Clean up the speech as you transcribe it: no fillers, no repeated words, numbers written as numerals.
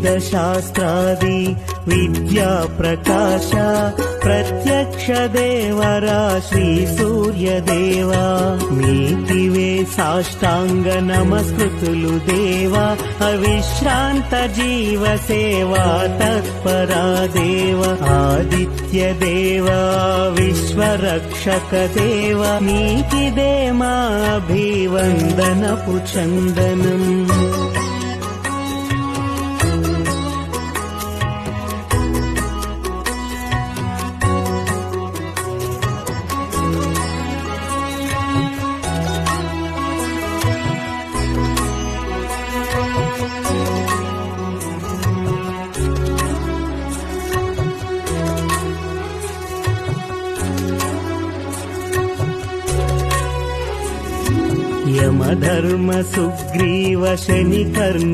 वेदशास्त्रादि विद्याप्रकाश प्रत्यक्ष देवरा श्री सूर्यदेवा मीतिवे साष्टांग नमस्कृतुलु देवा अविश्रांत जीव सेवा तत्परा देव आदित्य देवा विश्वरक्षक देवा नीकिदे मा अभिवंदनपु चंदनम् यमधर्म सुग्रीव शनि कर्म